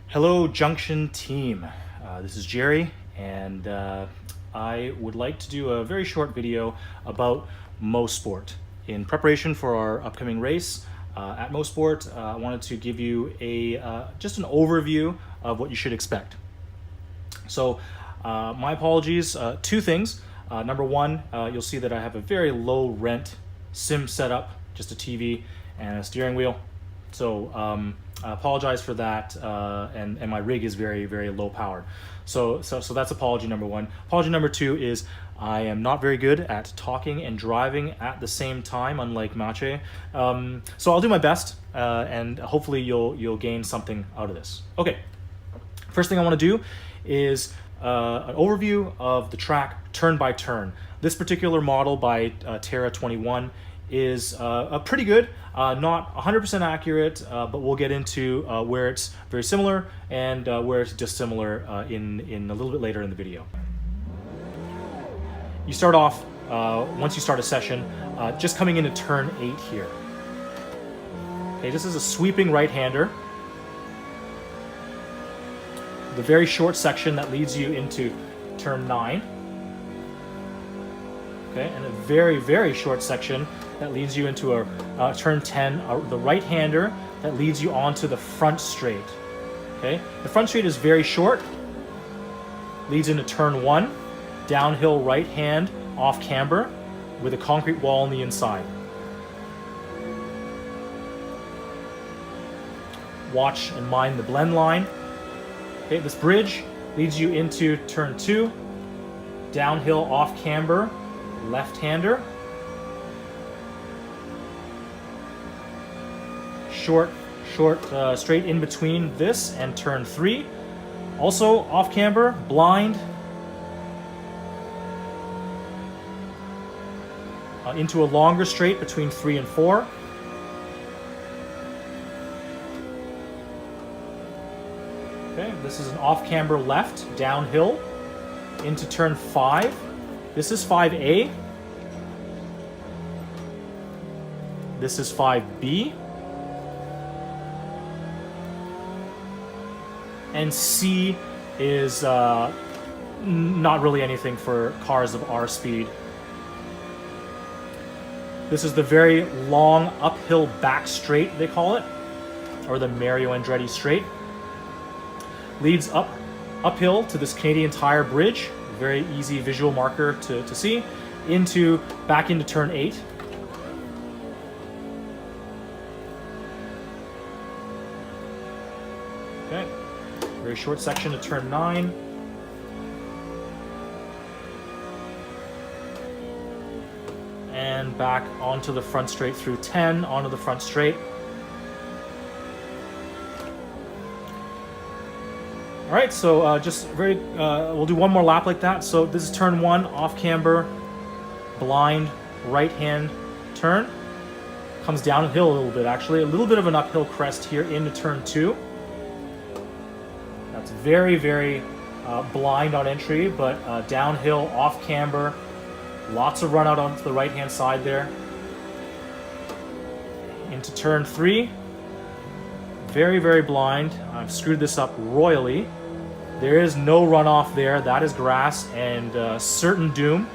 Hello, Junction team. This is Jerry, and I would like to do a very short video about Mosport. In preparation for our upcoming race at Mosport, I wanted to give you just an overview of what you should expect. So, my apologies. Two things. Number one, you'll see that I have a very low rent sim setup, just a TV and a steering wheel. So I apologize for that, and my rig is very, very low powered. So that's apology number one. Apology number two is I am not very good at talking and driving at the same time, unlike Mache. So I'll do my best, and hopefully you'll gain something out of this. Okay, first thing I want to do is an overview of the track turn by turn. This particular model by Terra 21 is pretty good, not 100% accurate, but we'll get into where it's very similar and where it's dissimilar in a little bit later in the video. You start off, once you start a session, just coming into turn 8 here. Okay, this is a sweeping right-hander. The very short section that leads you into turn 9. Okay, and a very, very short section that leads you into a turn 10, the right-hander that leads you onto the front straight. Okay, the front straight is very short, leads into turn 1, downhill right hand off camber with a concrete wall on the inside. Watch and mind the blend line. Okay, this bridge leads you into turn 2, downhill off camber, left-hander. Short straight in between this and turn 3. Also off camber, blind. Into a longer straight between 3 and 4. Okay, this is an off camber left, downhill, into turn 5. This is 5A. This is 5B. And C is not really anything for cars of our speed. This is the very long uphill back straight, they call it, or the Mario Andretti straight. Leads uphill to this Canadian Tire bridge, very easy visual marker to see, back into turn 8. Okay, very short section to turn 9. And back onto the front straight through 10, onto the front straight. All right, so we'll do one more lap like that. So this is turn 1, off camber, blind, right hand turn. Comes downhill a little bit, actually. A little bit of an uphill crest here into turn 2. That's very, very blind on entry, but downhill, off camber. Lots of run out onto the right hand side there. Into turn 3. Very, very blind. I've screwed this up royally. There is no runoff there. That is grass and certain doom.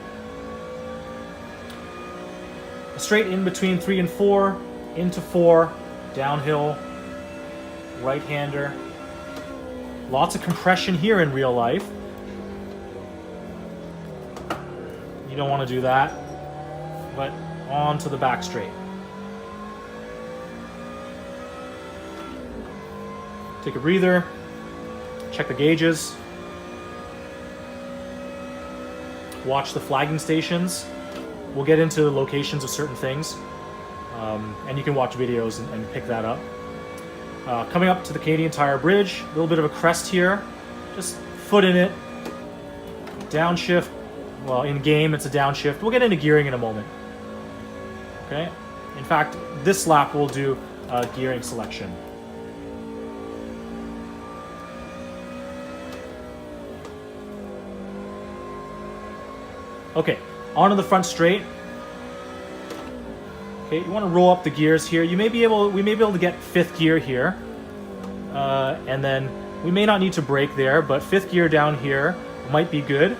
Straight in between 3 and 4, into 4, downhill, right-hander. Lots of compression here in real life. You don't want to do that, but on to the back straight. Take a breather, check the gauges, watch the flagging stations. We'll get into the locations of certain things, and you can watch videos and pick that up. Coming up to the Canadian Tire bridge, a little bit of a crest here, just foot in it, downshift. Well, in game it's a downshift. We'll get into gearing in a moment. Okay, in fact, this lap we'll do gearing selection. Okay, onto the front straight. Okay, you want to roll up the gears here. We may be able to get 5th gear here, and then We may not need to brake there, but 5th gear down here might be good.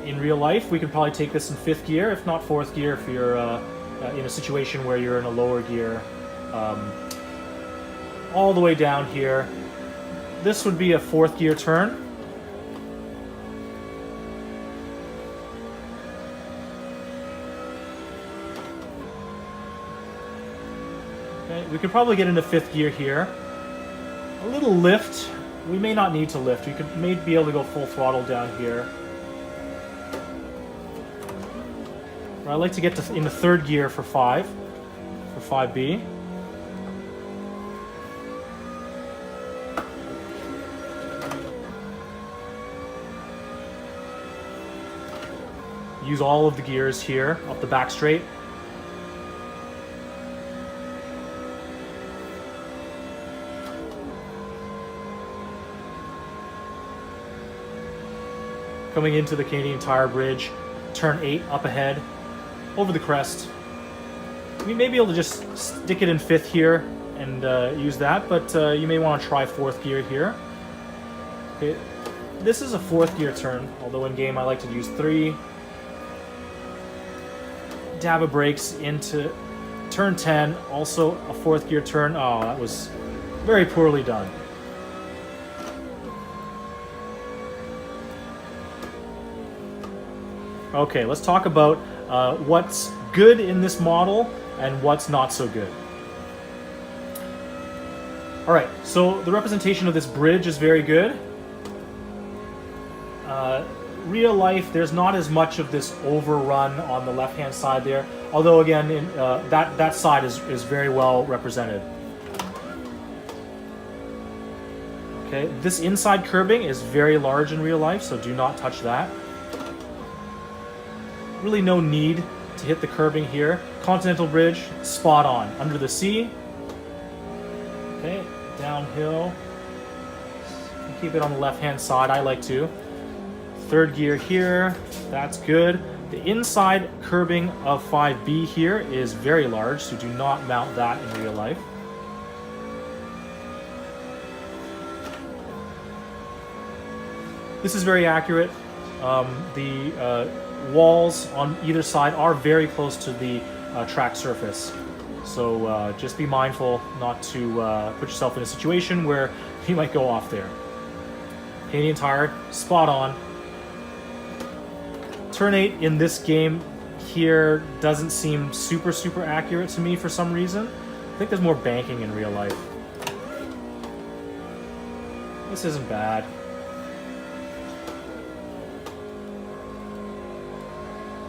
In real life, we could probably take this in 5th gear, if not 4th gear, if you're in a situation where you're in a lower gear. All the way down here. This would be a 4th gear turn. Okay, we could probably get into 5th gear here. A little lift. We may not need to lift. We may be able to go full throttle down here. I like to get to in the 3rd gear for 5B. Use all of the gears here up the back straight. Coming into the Canadian Tire Bridge, turn 8 up ahead, over the crest. We may be able to just stick it in 5th here and use that, but you may want to try 4th gear here. Okay, this is a 4th gear turn, although in game I like to use 3. Dab of brakes into turn 10, also a 4th gear turn. Oh, that was very poorly done. Okay, let's talk about what's good in this model and what's not so good. Alright, so the representation of this bridge is very good. Real life, there's not as much of this overrun on the left-hand side there, although again, that side is very well represented. Okay, this inside curbing is very large in real life, so do not touch that. Really no need to hit the curbing here. Continental Bridge, spot on. Under the sea. Okay, downhill. Keep it on the left-hand side, I like to. 3rd gear here, that's good. The inside curbing of 5B here is very large, so do not mount that in real life. This is very accurate. The walls on either side are very close to the track surface. So just be mindful not to put yourself in a situation where you might go off there. Canadian Tire, spot on. Turn 8 in this game here doesn't seem super accurate to me for some reason. I think there's more banking in real life. This isn't bad.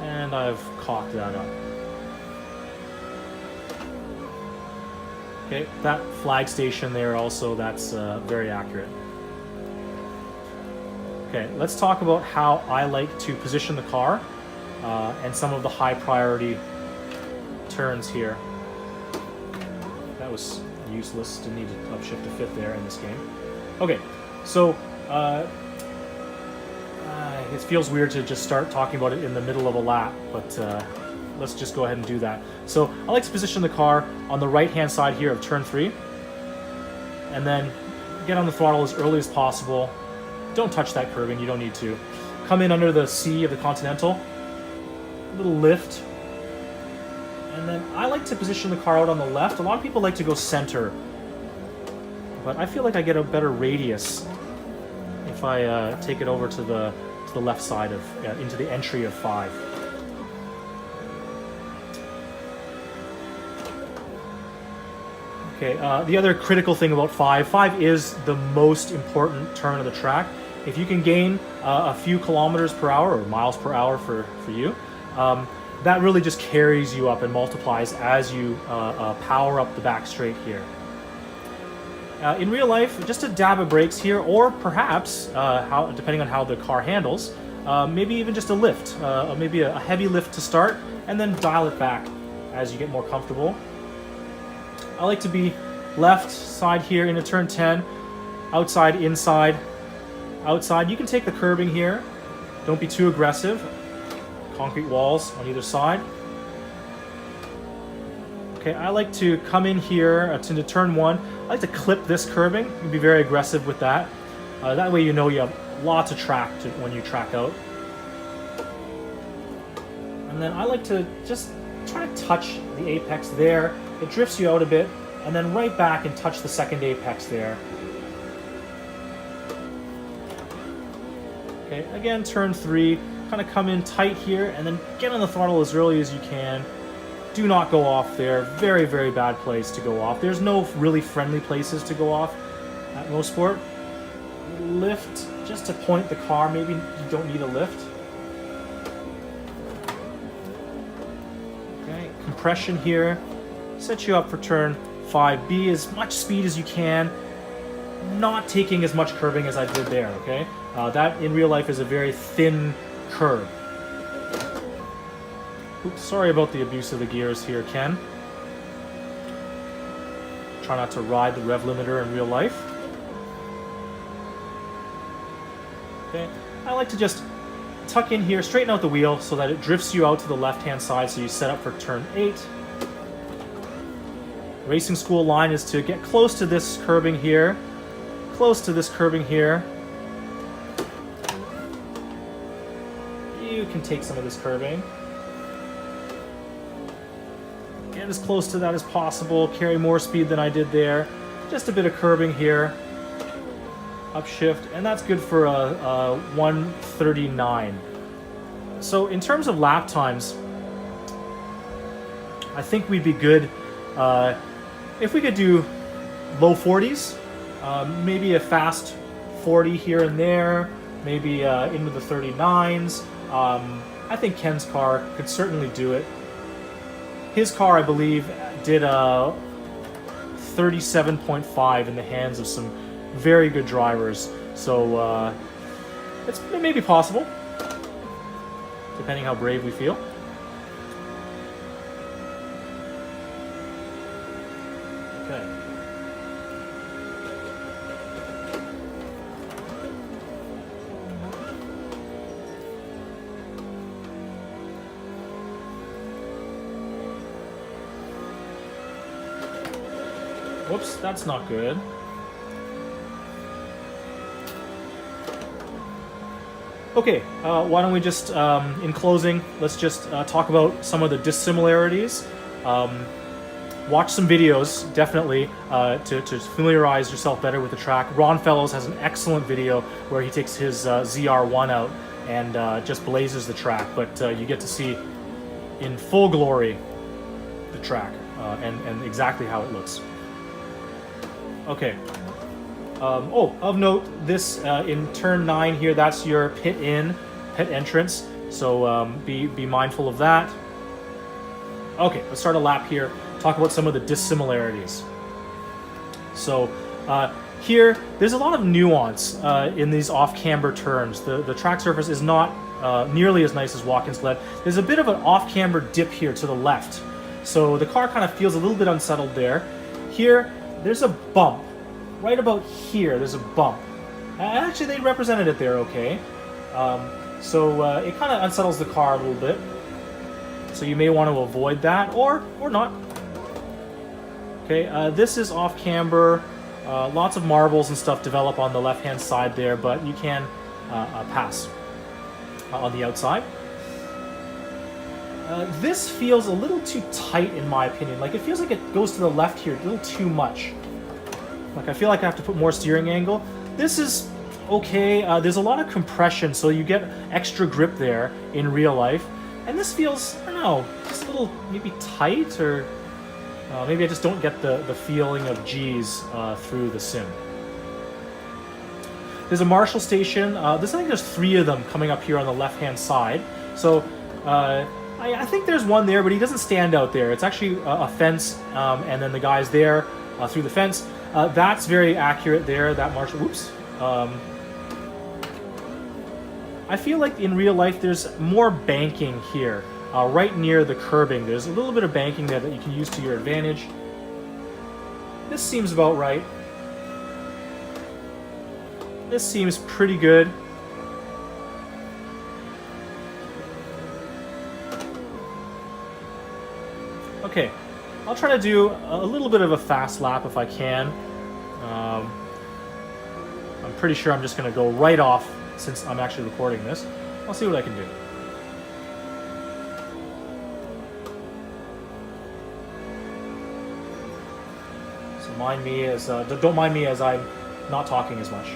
And I've cocked that up. Okay, that flag station there also, that's very accurate. Okay, let's talk about how I like to position the car and some of the high priority turns here. That was useless, didn't need to upshift to 5th there in this game. Okay, so it feels weird to just start talking about it in the middle of a lap, but let's just go ahead and do that. So I like to position the car on the right-hand side here of turn 3, and then get on the throttle as early as possible. Don't touch that curbing, you don't need to. Come in under the C of the Continental, a little lift, and then I like to position the car out on the left. A lot of people like to go center, but I feel like I get a better radius if I take it over to the left side of into the entry of 5. Okay, the other critical thing about 5 is the most important turn of the track. If you can gain a few kilometers per hour or miles per hour for you, that really just carries you up and multiplies as you power up the back straight here. In real life, just a dab of brakes here, or perhaps, depending on how the car handles, maybe even just a lift, maybe a heavy lift to start, and then dial it back as you get more comfortable. I like to be left side here into turn 10, outside, inside, outside. You can take the curbing here. Don't be too aggressive. Concrete walls on either side. Okay, I like to come in here into turn one. I like to clip this curbing. You can be very aggressive with that. That way you know you have lots of track when you track out. And then I like to just try to touch the apex there. It drifts you out a bit, and then right back and touch the second apex there. Okay, again, turn three. Kind of come in tight here, and then get on the throttle as early as you can. Do not go off there. Very, very bad place to go off. There's no really friendly places to go off at Mosport. Lift just to point the car. Maybe you don't need a lift. Okay, compression here. Set you up for turn 5. Be as much speed as you can. Not taking as much curbing as I did there, okay? That in real life is a very thin curb. Oops, sorry about the abuse of the gears here, Ken. Try not to ride the rev limiter in real life. Okay, I like to just tuck in here, straighten out the wheel so that it drifts you out to the left-hand side, so you set up for turn 8. Racing school line is to get close to this curbing here, close to this curbing here. You can take some of this curbing. Get as close to that as possible. Carry more speed than I did there. Just a bit of curbing here. Upshift, and that's good for a 139. So in terms of lap times, I think we'd be good if we could do low 40s, maybe a fast 40 here and there, maybe into the 39s. I think Ken's car could certainly do it. His car, I believe, did a 37.5 in the hands of some very good drivers. So it may be possible, depending how brave we feel. Okay. Whoops, that's not good. Okay, why don't we just, in closing, let's just talk about some of the dissimilarities. Watch some videos, definitely, to familiarize yourself better with the track. Ron Fellows has an excellent video where he takes his ZR1 out and just blazes the track, but you get to see in full glory the track and exactly how it looks. Okay. Oh, of note, this in turn 9 here, that's your pit entrance. So be mindful of that. Okay, let's start a lap here. Talk about some of the dissimilarities. So here, there's a lot of nuance in these off-camber turns. The track surface is not nearly as nice as Watkins Glen. There's a bit of an off-camber dip here to the left. So the car kind of feels a little bit unsettled there. Here, there's a bump. Right about here, there's a bump. Actually, they represented it there okay. So it kind of unsettles the car a little bit. So you may want to avoid that, or not. Okay, this is off camber. Lots of marbles and stuff develop on the left-hand side there, but you can pass on the outside. This feels a little too tight in my opinion. Like, it feels like it goes to the left here a little too much. Like, I feel like I have to put more steering angle. This is okay. There's a lot of compression, so you get extra grip there in real life. And this feels, I don't know, just a little maybe tight, or maybe I just don't get the feeling of G's through the sim. There's a Marshall station. I think there's 3 of them coming up here on the left-hand side. So I think there's one there, but he doesn't stand out there. It's actually a fence, and then the guy's there through the fence. That's very accurate there, that Marshall. Whoops. I feel like in real life there's more banking here, right near the curbing. There's a little bit of banking there that you can use to your advantage. This seems about right. This seems pretty good. Okay, I'll try to do a little bit of a fast lap if I can. I'm pretty sure I'm just going to go right off since I'm actually recording this. I'll see what I can do. So don't mind me as I'm not talking as much.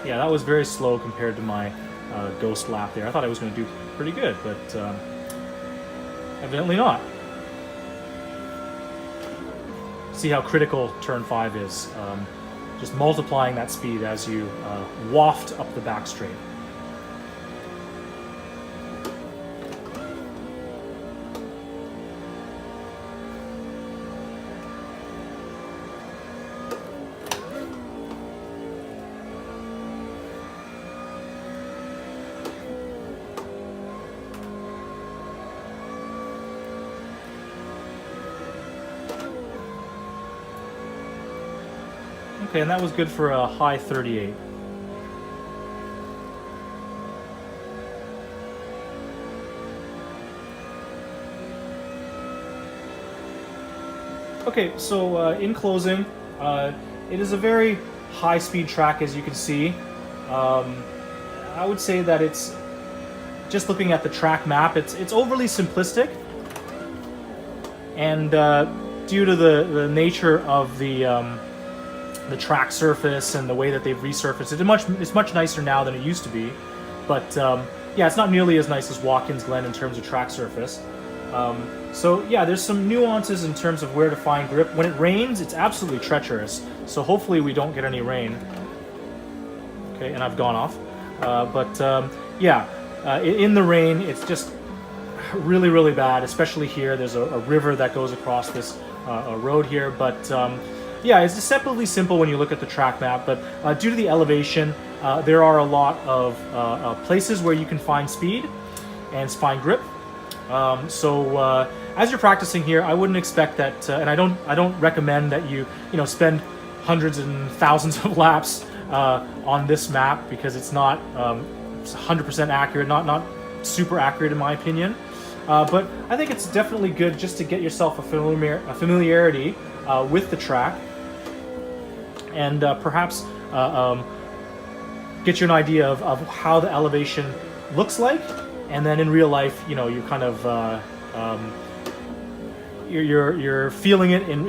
Yeah, that was very slow compared to my ghost lap there. I thought I was going to do pretty good, but evidently not. See how critical turn 5 is. Just multiplying that speed as you waft up the back straight. Okay, and that was good for a high 38. Okay, so in closing, it is a very high-speed track, as you can see. I would say that it's, just looking at the track map, it's overly simplistic, and due to the nature of the track surface and the way that they've resurfaced it, it's much nicer now than it used to be. But yeah, it's not nearly as nice as Watkins Glen in terms of track surface. So yeah, there's some nuances in terms of where to find grip. When it rains, it's absolutely treacherous. So hopefully we don't get any rain. Okay, and I've gone off. Yeah, in the rain, it's just really, really bad, especially here. There's a river that goes across this road here, but yeah, it's deceptively simple when you look at the track map, but due to the elevation, there are a lot of places where you can find speed and find grip. So as you're practicing here, I wouldn't expect that, and I don't recommend that you spend hundreds and thousands of laps on this map, because it's not 100% accurate, not super accurate in my opinion. But I think it's definitely good just to get yourself a familiarity with the track, and perhaps get you an idea of how the elevation looks like, and then in real life, you kind of you're feeling it in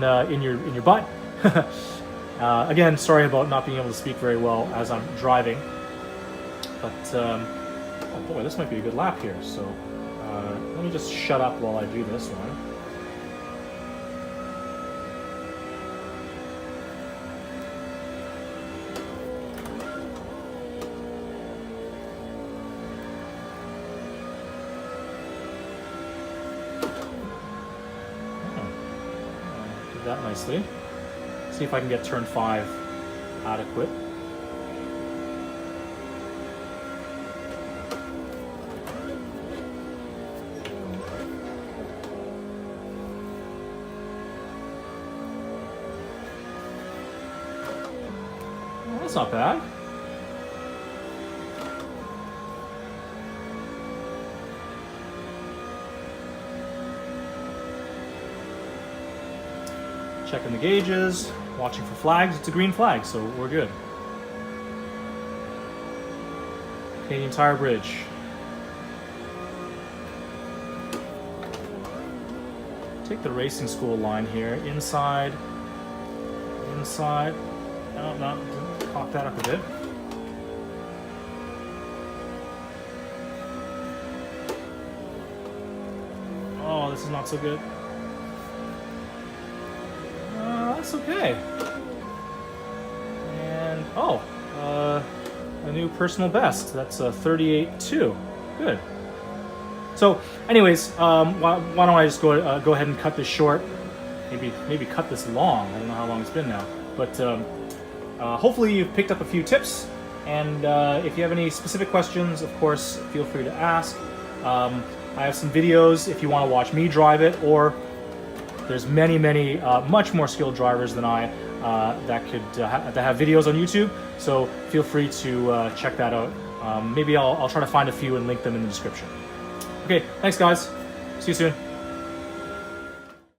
your butt. Again, sorry about not being able to speak very well as I'm driving, but oh boy, this might be a good lap here. So let me just shut up while I do this one. That nicely. See if I can get turn 5 adequate. Well, that's not bad. Checking the gauges, watching for flags. It's a green flag, so we're good. Canadian Tire Bridge. Take the racing school line here. Inside. No, cock that up a bit. Oh, this is not so good. That's okay. And a new personal best. That's a 38.2. Good. So, anyways, why don't I just go ahead and cut this short? Maybe cut this long. I don't know how long it's been now, but hopefully you've picked up a few tips. And if you have any specific questions, of course, feel free to ask. I have some videos if you want to watch me drive it, or there's many, much more skilled drivers than I that have videos on YouTube. So feel free to check that out. Maybe I'll try to find a few and link them in the description. Okay, thanks guys. See you soon.